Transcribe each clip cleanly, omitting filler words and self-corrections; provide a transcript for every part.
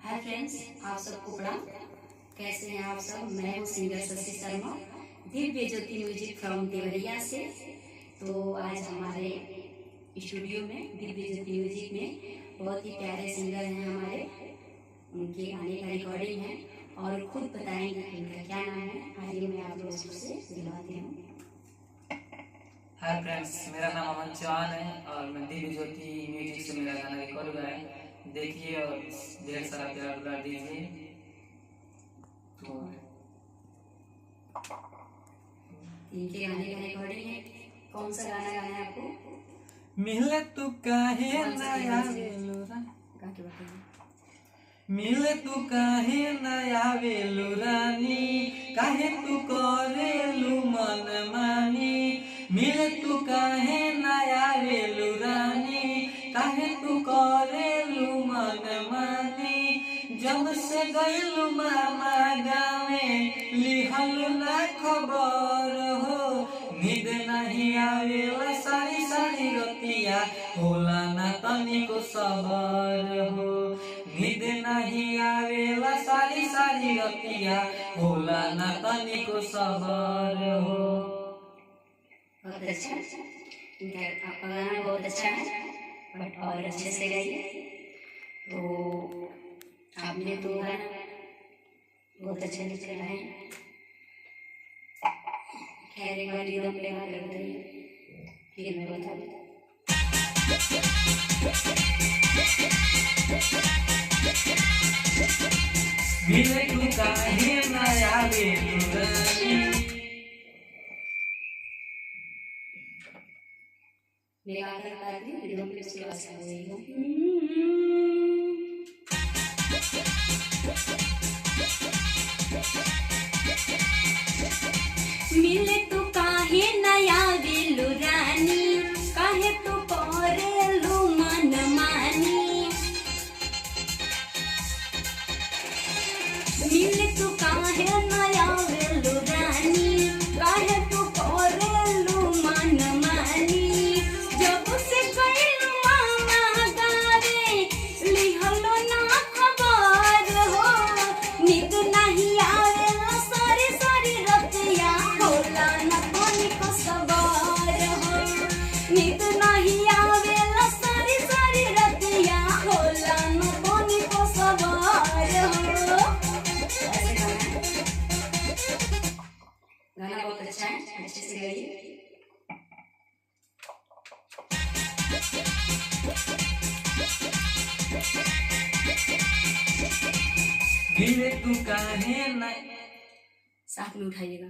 Hi friends, आप सबको प्रणाम। कैसे हैं आप सब? मैं हूँ singer Shashi Sharma, Divya Jyoti music from Deoria से। तो आज हमारे स्टूडियो में दिव्य ज्योति म्यूजिक में बहुत ही प्यारे सिंगर हैं हमारे, उनके गाने का रिकॉर्डिंग है और खुद बताएंगे इनका क्या नाम है। आइए मैं आप लोगों से दिलवाती हूँ। हाय फ्रेंड्स, मेरा नाम अमन चौहान है और मैं दिव्य ज्योति म्यूजिक से मेरा गाना रिकॉर्ड हुआ है। देखिए और ढेर सारा प्यार दुलार दीजिए। तो इनके गाने का रिकॉर्डिंग है। कौन सा गाना गाना है आपको? मिले तू काहे नया वेलुरा, मिले तू काहे नया वेलुरानी, काहे तू करेलू मन मानी। मिले तू काहे नया वेलुरानी, काहे तू करेलू मन मानी। जब से गइलू मामा गावे लिहलू ना खबर हो, नींद नहीं आवेला सारी सारी रतिया, होला ना तनिको सबर हो। नींद नहीं आवेला सारी सारी रतिया, होला ना तनिको सबर हो। बहुत अच्छा, इनका आपका गाना बहुत अच्छा है, बट और अच्छे से गाइए। तो आपने तो गाना बहुत अच्छा लिखा है। खैर एक बार रिदम लगा कर बताइए, फिर मैं बता दूँ। मिले तू काहे नया वेलुरानी। लगा कर बता दी, रिदम पे उसके बाद से मिले तू काहे नया वेलुरानी, काहे तू करेलू मन मानी। मिले तू काहे नया वेलुरानी, काहे तू करेलू मन मानी। जब से गइलू मामा गावे लिहलो ना खबर हो, नींद नहीं आवेला सारी सारी रतिया, होला ना तनिको सबर हो। नींद नहीं आवेला सारी सारी रतिया, होला ना तनिको सबर हो। गाना बहुत अच्छा है, अच्छे से गाइए। मिले तू काहे न, साथ में उठाइएगा।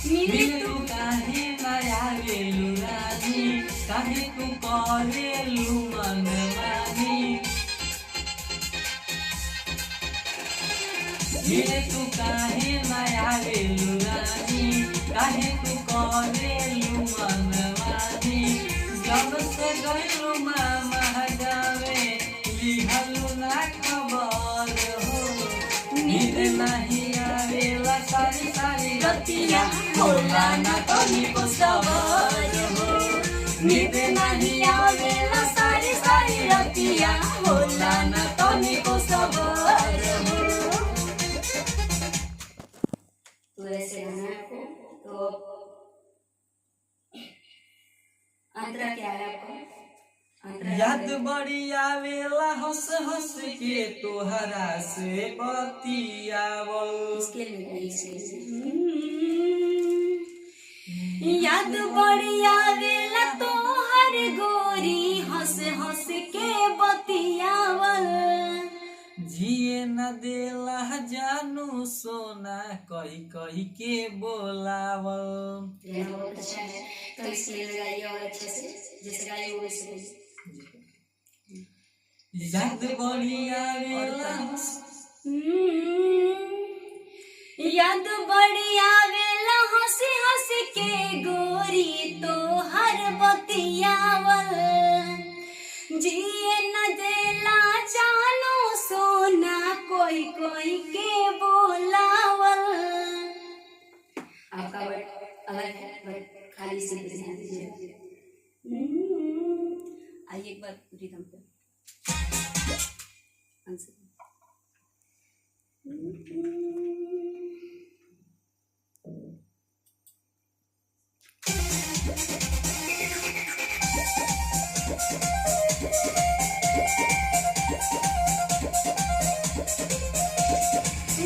मिले तू काहे नया वेलुरानी, काहे तू करेलू मन मानी। मिले तू काहे नया वेलुरानी, काहे तू करेलू मन मानी। जब से गइलू मामा गावे लिहलू ना खबर हो, नींद नहीं आवेला सारी सारी रतिया, होला ना तनिको सबर हो। नींद नहीं आवेला सारी सारी रतिया, होला ना तनिको सबर हो। तो ऐसे गाना है आपको। तो अंतरा क्या है आपका? अंतरा याद बड़ी आवेला हंस हंस के तोहरा से बतियावल। उसके लिए याद बड़ी आवेला तोहर गोरी, हंस हंस के बतियावल। जिए न देला जानू सोना, कही कही के बोलावल। यह बहुत अच्छा है, तो इसलिए लगाइए और अच्छे से, जैसे गाइए वो वैसे गाइए। याद बड़ी आवेला याद बड़ी आवेला हंस हंस के गोरी तोहर बतियावल। जिए न देला जानो सोना, कोई कोई के बोलावल। आपका अलग है, बट खाली इसी पे ध्यान दीजिए। आइए एक बार रिदम पे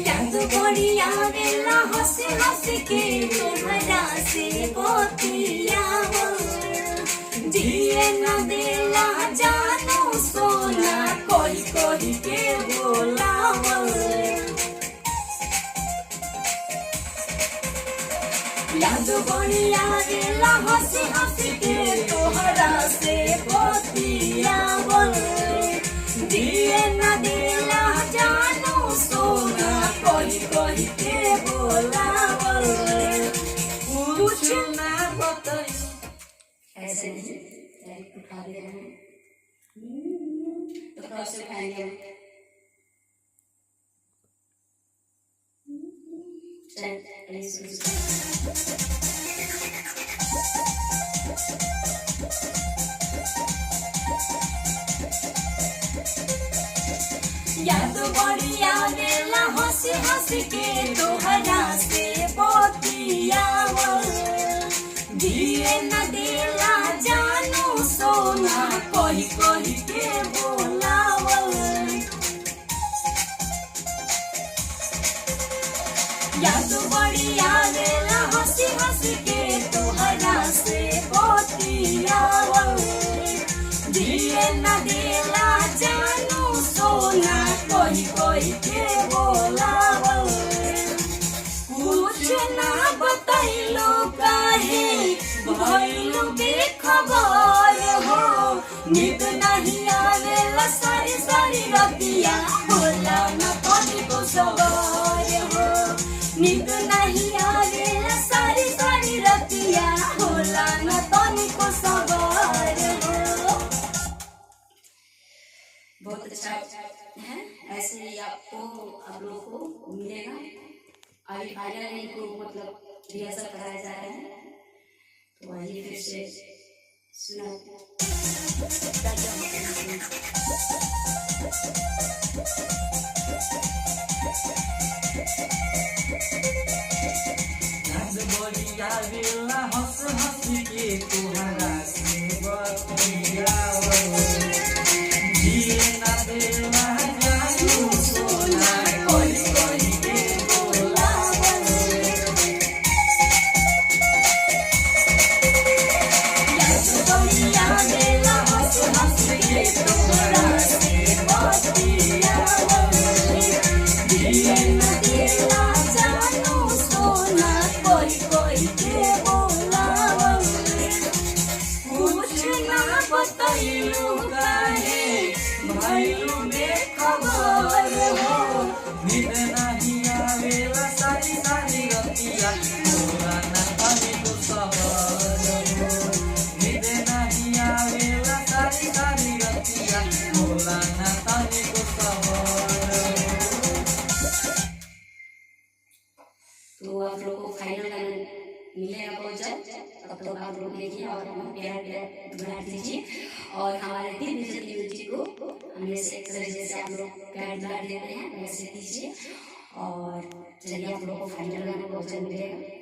याद बढ़िया बेला हंस हंस के तुम्हारा से बोतिया जिए न देला जानो सोना कोई कोई के बोलावल। याद बढ़िया बेला हंस हंस के तुम्हारा से बोतियावल जिए न देला जानो सोना कोई कोई के बोलावल। कुछ ना बताई ऐसे नहीं डायरेक्ट उठा दे रहे हैं तो कब से उठाएंगे याद बढ़िया बेला हंस हंस के तोहरा से बोतियावल जिए न देला जानो सोना कोई कोई के बोलावल। याद बढ़िया बेला हंस हंस के तोहरा से बोतियावल जिए न देला जानो सोना कोई कोई के बोलावल। कुछ ना बतैलो काहे भइलो बेखबर हो नींद नहीं आवेला सारी सारी रतिया होला न कभी को सवार हो नींद नहीं आवेला सारी सारी रतिया होला न तनी को सवार हो। बहुत अच्छा है, ऐसे ही आपको आप लोगों को मिलेगा। अभी फाइनल इनको मतलब रिहर्सल कराया जा रहा है तो आइए फिर से सुना बढ़िया बेला हंस हंस के तुम्हारा से बोतियावल जिए न देला जानो सोना कोई कोई के बोलावल। याद बढ़िया बेला हंस हंस के तोहरा से बोतियावल जिए न देला जानो सोना कोई कोई के बोलावल। कुछ ना बतैलो काहे भइलो बेखबर हो नींद नहीं आवेला सारी सारी रतिया होला न तनी को सवार हो नींद नहीं आवेला सारी सारी रतिया होला न तनी को सवार हो। तो आप लोग को फाइनल गाना मिलेगा बहुत जल्द, तब तक आप लोग देखिए और प्यार प्यार बना दीजिए और हमारे दिल बिजली म्यूजिक को हमेशा एक तरह जैसे आप लोग प्यार बना देते हैं वैसे दीजिए और चलिए आप लोग को फाइनल गाना बहुत जल्द मिलेगा।